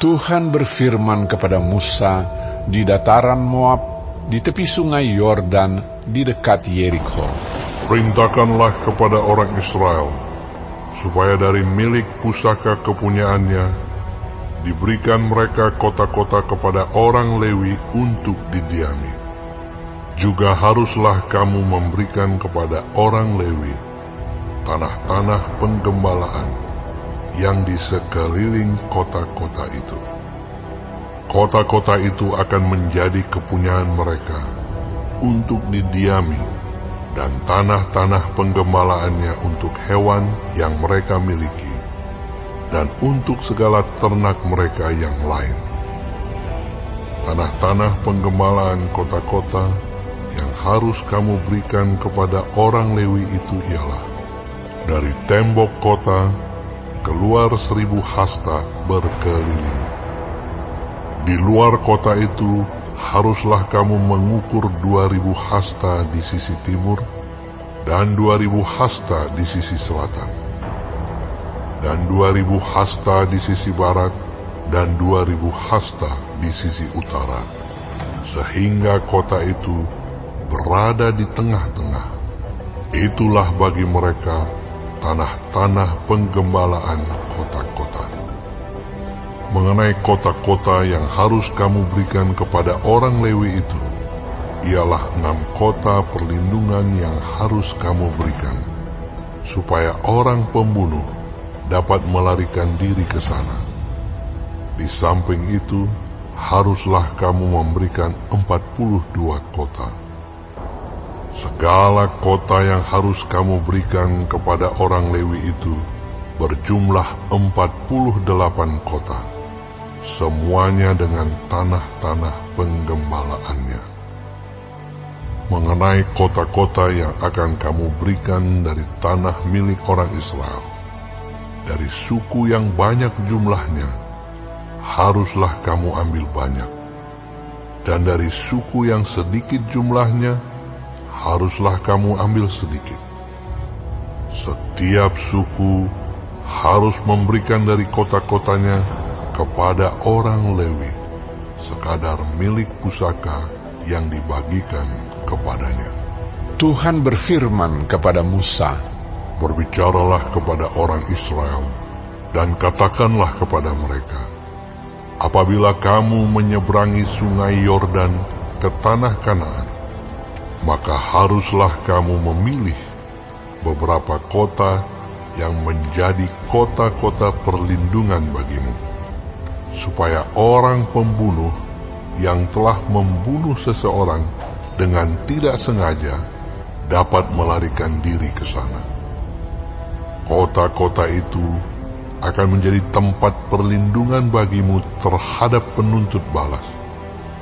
Tuhan berfirman kepada Musa di dataran Moab, di tepi sungai Yordan, di dekat Yerikho. Perintahkanlah kepada orang Israel, supaya dari milik pusaka kepunyaannya, diberikan mereka kota-kota kepada orang Lewi untuk didiami. Juga haruslah kamu memberikan kepada orang Lewi tanah-tanah penggembalaan yang di sekeliling kota-kota itu. Kota-kota itu akan menjadi kepunyaan mereka untuk didiami, dan tanah-tanah penggembalaannya untuk hewan yang mereka miliki, dan untuk segala ternak mereka yang lain. Tanah-tanah penggembalaan kota-kota yang harus kamu berikan kepada orang Lewi itu ialah: dari tembok kota keluar 1.000 hasta berkeliling. Di luar kota itu haruslah kamu mengukur 2.000 hasta di sisi timur, dan 2.000 hasta di sisi selatan, dan 2.000 hasta di sisi barat, dan 2.000 hasta di sisi utara, sehingga kota itu berada di tengah-tengah. Itulah bagi mereka tanah-tanah penggembalaan kota-kota. Mengenai kota-kota yang harus kamu berikan kepada orang Lewi itu, ialah 6 kota perlindungan yang harus kamu berikan, supaya orang pembunuh dapat melarikan diri ke sana. Di samping itu, haruslah kamu memberikan 42 kota. Segala kota yang harus kamu berikan kepada orang Lewi itu berjumlah 48 kota, semuanya dengan tanah-tanah penggembalaannya. Mengenai kota-kota yang akan kamu berikan dari tanah milik orang Israel, dari suku yang banyak jumlahnya, haruslah kamu ambil banyak, dan dari suku yang sedikit jumlahnya, haruslah kamu ambil sedikit. Setiap suku harus memberikan dari kota-kotanya kepada orang Lewi sekadar milik pusaka yang dibagikan kepadanya. Tuhan berfirman kepada Musa, berbicaralah kepada orang Israel dan katakanlah kepada mereka, apabila kamu menyeberangi sungai Yordan ke tanah Kanaan, maka haruslah kamu memilih beberapa kota yang menjadi kota-kota perlindungan bagimu, supaya orang pembunuh yang telah membunuh seseorang dengan tidak sengaja dapat melarikan diri ke sana. Kota-kota itu akan menjadi tempat perlindungan bagimu terhadap penuntut balas,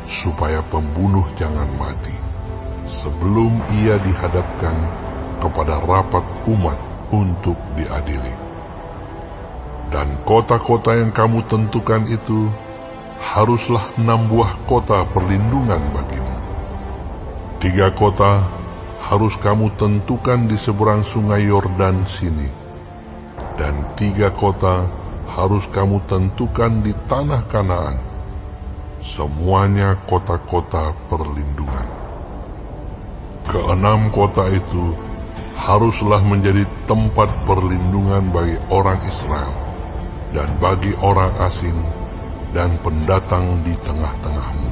supaya pembunuh jangan mati sebelum ia dihadapkan kepada rapat umat untuk diadili. Dan kota-kota yang kamu tentukan itu haruslah 6 buah kota perlindungan bagimu. 3 kota harus kamu tentukan di seberang sungai Yordan sini, dan 3 kota harus kamu tentukan di tanah Kanaan, semuanya kota-kota perlindungan. Ke-6 kota itu haruslah menjadi tempat perlindungan bagi orang Israel dan bagi orang asing dan pendatang di tengah-tengahmu,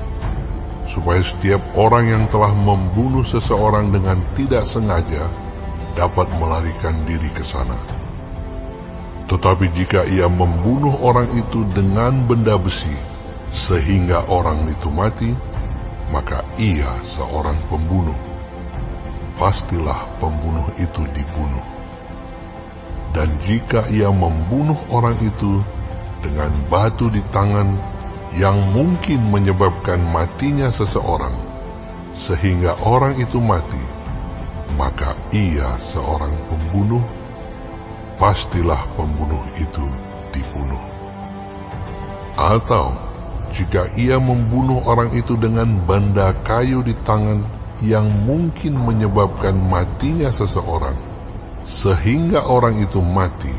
supaya setiap orang yang telah membunuh seseorang dengan tidak sengaja dapat melarikan diri ke sana. Tetapi jika ia membunuh orang itu dengan benda besi sehingga orang itu mati, maka ia seorang pembunuh. Pastilah pembunuh itu dibunuh. Dan jika ia membunuh orang itu dengan batu di tangan yang mungkin menyebabkan matinya seseorang, sehingga orang itu mati, maka ia seorang pembunuh. Pastilah pembunuh itu dibunuh. Atau jika ia membunuh orang itu dengan benda kayu di tangan yang mungkin menyebabkan matinya seseorang, sehingga orang itu mati,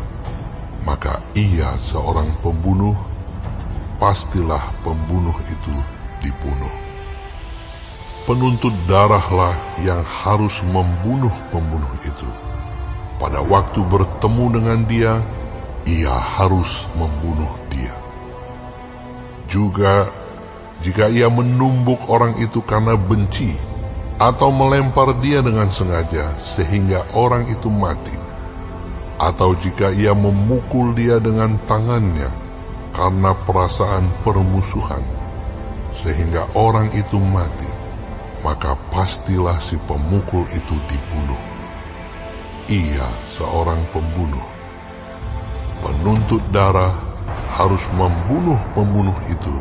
maka ia seorang pembunuh. pastilah pembunuh itu dibunuh. Penuntut darahlah yang harus membunuh pembunuh itu. Pada waktu bertemu dengan dia, ia harus membunuh dia. Juga jika ia menumbuk orang itu karena benci, atau melempar dia dengan sengaja sehingga orang itu mati, atau jika ia memukul dia dengan tangannya karena perasaan permusuhan sehingga orang itu mati, maka pastilah si pemukul itu dibunuh. Ia seorang pembunuh. Penuntut darah harus membunuh pembunuh itu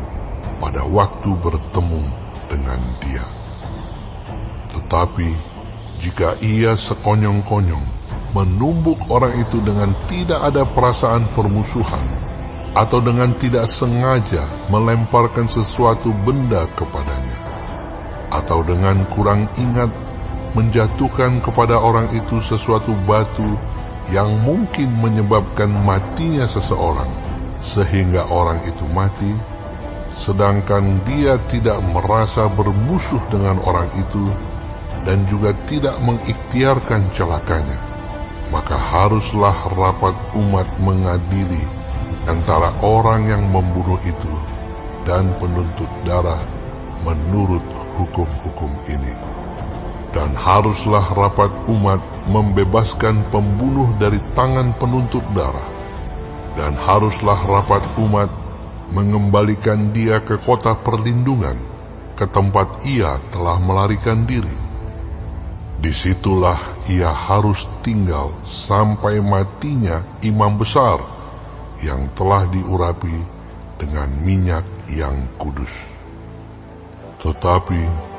pada waktu bertemu dengan dia. Tetapi jika ia sekonyong-konyong menumbuk orang itu dengan tidak ada perasaan permusuhan, atau dengan tidak sengaja melemparkan sesuatu benda kepadanya, atau dengan kurang ingat menjatuhkan kepada orang itu sesuatu batu yang mungkin menyebabkan matinya seseorang, sehingga orang itu mati, sedangkan dia tidak merasa bermusuh dengan orang itu dan juga tidak mengikhtiarkan celakanya, maka haruslah rapat umat mengadili antara orang yang membunuh itu dan penuntut darah menurut hukum-hukum ini. Dan haruslah rapat umat membebaskan pembunuh dari tangan penuntut darah, dan haruslah rapat umat mengembalikan dia ke kota perlindungan, ke tempat ia telah melarikan diri. Disitulah ia harus tinggal sampai matinya imam besar yang telah diurapi dengan minyak yang kudus. Tetapi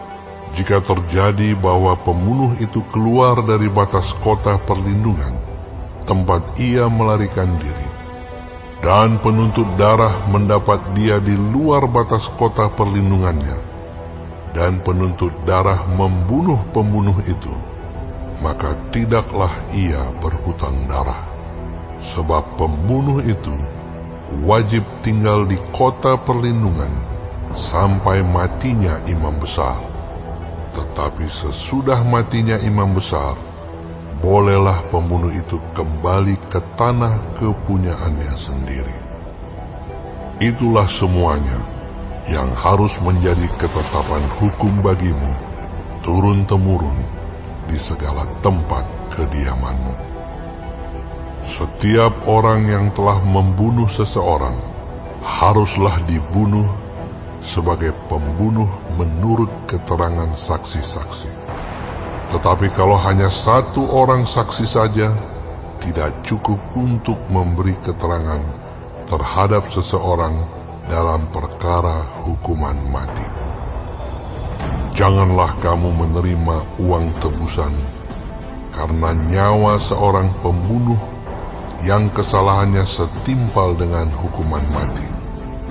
jika terjadi bahwa pembunuh itu keluar dari batas kota perlindungan, tempat ia melarikan diri, dan penuntut darah mendapat dia di luar batas kota perlindungannya, dan penuntut darah membunuh pembunuh itu, maka tidaklah ia berhutang darah, sebab pembunuh itu wajib tinggal di kota perlindungan sampai matinya imam besar. Tetapi sesudah matinya imam besar, bolehlah pembunuh itu kembali ke tanah kepunyaannya sendiri. Itulah semuanya yang harus menjadi ketetapan hukum bagimu turun-temurun di segala tempat kediamanmu. Setiap orang yang telah membunuh seseorang haruslah dibunuh sebagai pembunuh menurut keterangan saksi-saksi. Tetapi kalau hanya satu orang saksi saja, tidak cukup untuk memberi keterangan terhadap seseorang dalam perkara hukuman mati. Janganlah kamu menerima uang tebusan karena nyawa seorang pembunuh yang kesalahannya setimpal dengan hukuman mati,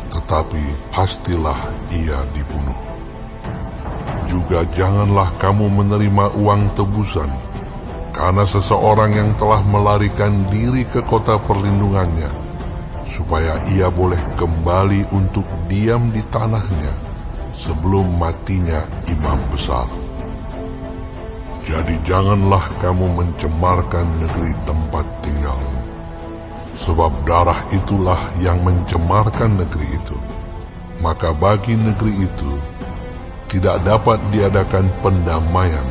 tetapi pastilah ia dibunuh. Juga janganlah kamu menerima uang tebusan karena seseorang yang telah melarikan diri ke kota perlindungannya, supaya ia boleh kembali untuk diam di tanahnya sebelum matinya imam besar. Jadi janganlah kamu mencemarkan negeri tempat tinggalmu, sebab darah itulah yang mencemarkan negeri itu. Maka bagi negeri itu tidak dapat diadakan pendamaian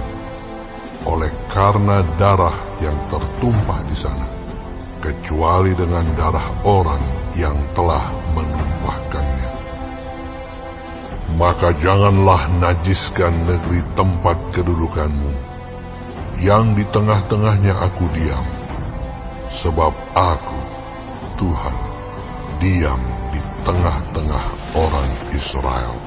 oleh karena darah yang tertumpah di sana, kecuali dengan darah orang yang telah menumpahkannya. Maka janganlah najiskan negeri tempat kedudukanmu, yang di tengah-tengahnya aku diam, sebab aku, Tuhan, diam di tengah-tengah orang Israel.